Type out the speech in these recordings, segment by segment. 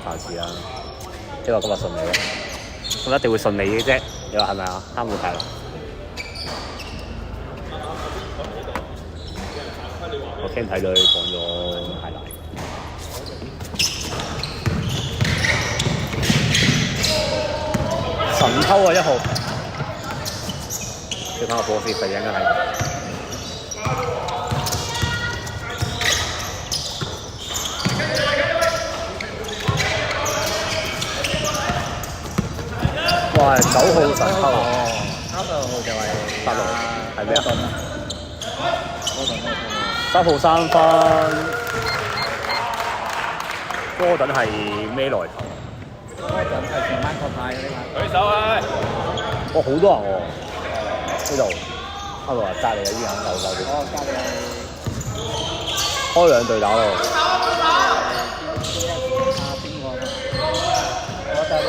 下次啦。希望今日順利咯，咁一定會順利嘅啫。你話係咪啊？啱會睇啦。我聽睇女講咗係奶。神偷啊！1號，要睇下波先，突然間睇。哇！9號神偷36號就係8號，係咩啊？哥頓3號3分，哥頓係咩來頭？哥頓係前晚國泰嗰啲嘛。舉手啊！哇！好多人喎，呢度阿羅話隔離有啲人牛鳩啲。哦，隔離開兩隊打咯。邊個啊？我就係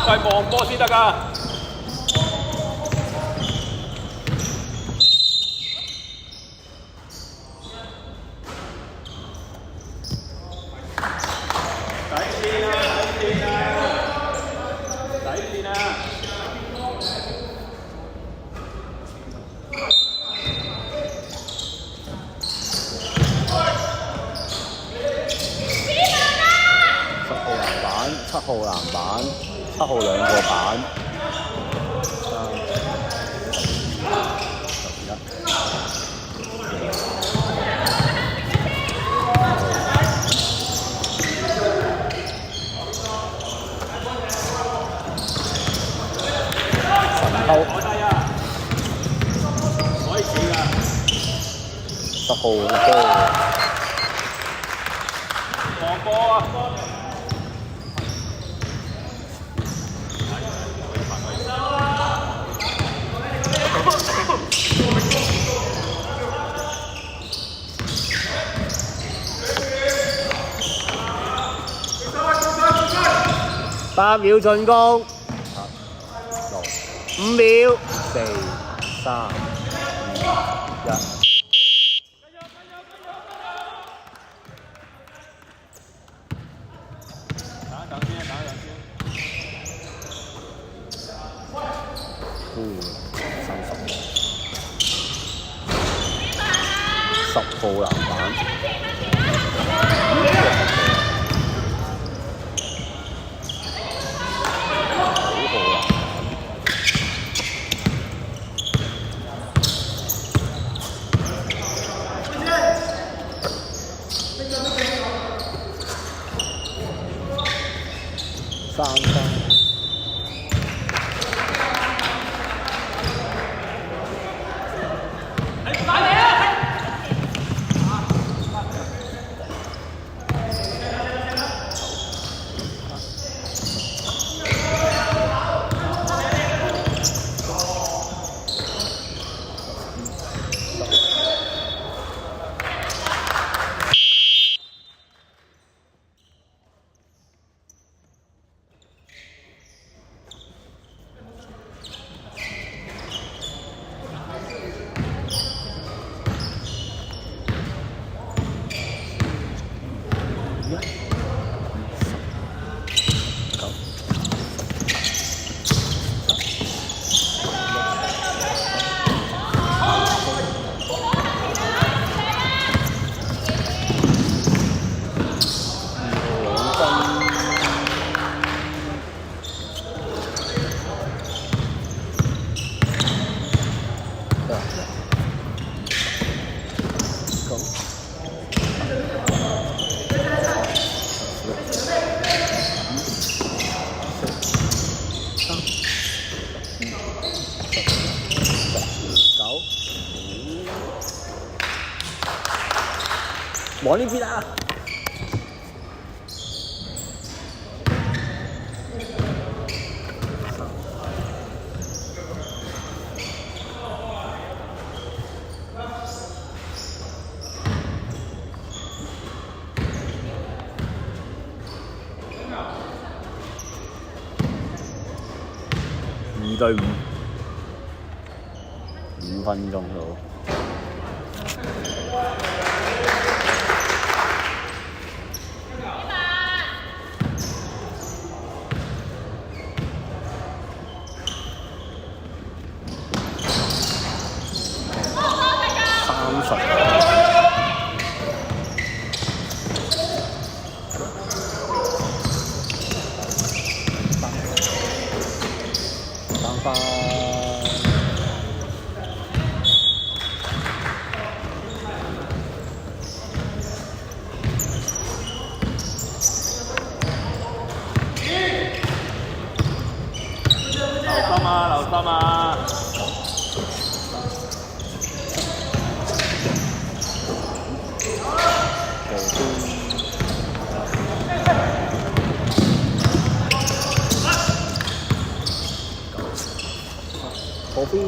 係望波先得㗎。7號籃板，7號兩個板神偷，10號入波，望波啊！8秒進攻，5秒，4、3、2、1。等先，10號籃板。3分。往呢邊啊！ 2對5，5分鐘到。留心啊！嗰邊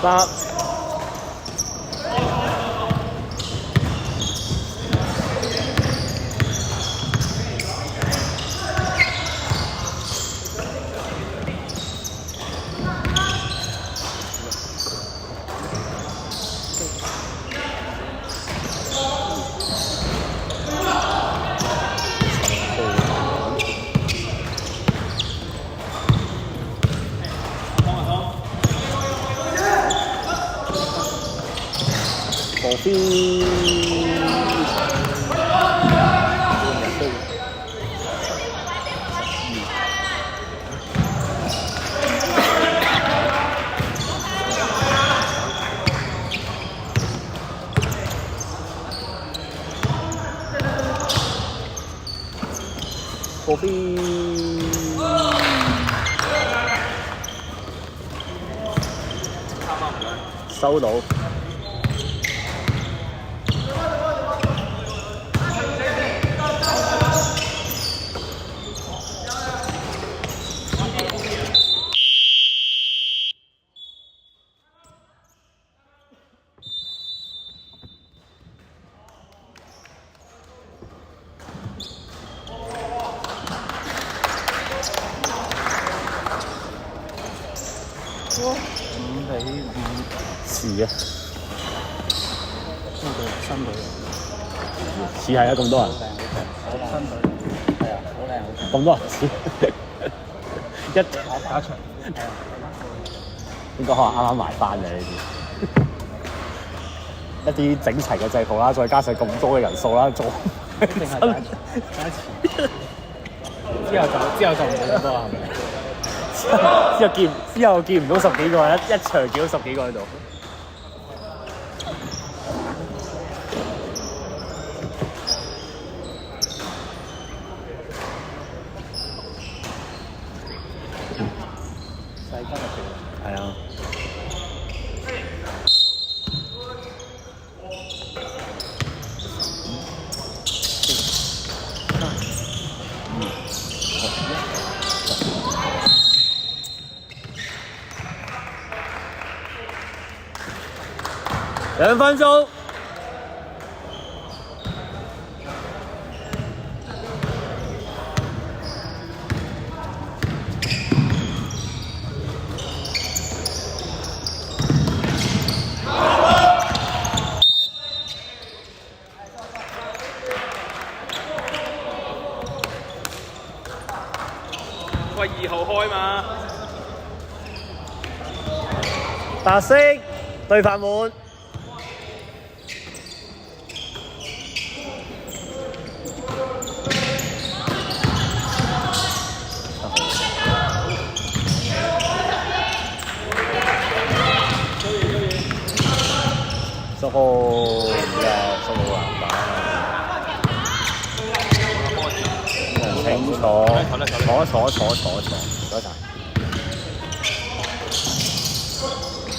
3。嗰邊收到。5-5是啊，新隊似係啊，咁多人，新隊係啊，好靚好靚。咁多人似，打場應該可能啱啱埋班嘅呢啲，一啲整齊嘅制服啦，再加上咁多嘅人數啦，做一定係第一次。之後就唔會咁多啦，係咪？之後見唔到10幾個，一場見到10幾個喺度。細分入邊。係啊。2分鐘。喂，2號開嘛？白色對飯碗。10號，10號籃板。坐坐啦晒。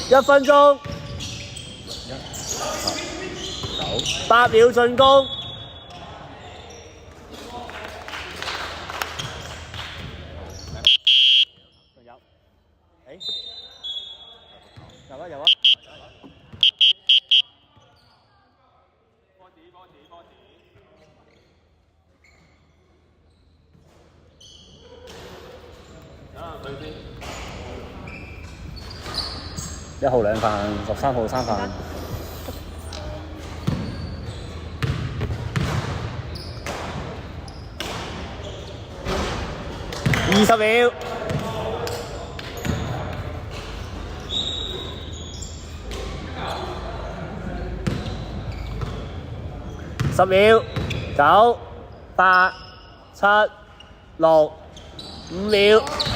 1分鐘，8秒進攻。仲有，有啊。1號2犯，13號3犯。20秒。10秒。9、8、7、6、5秒。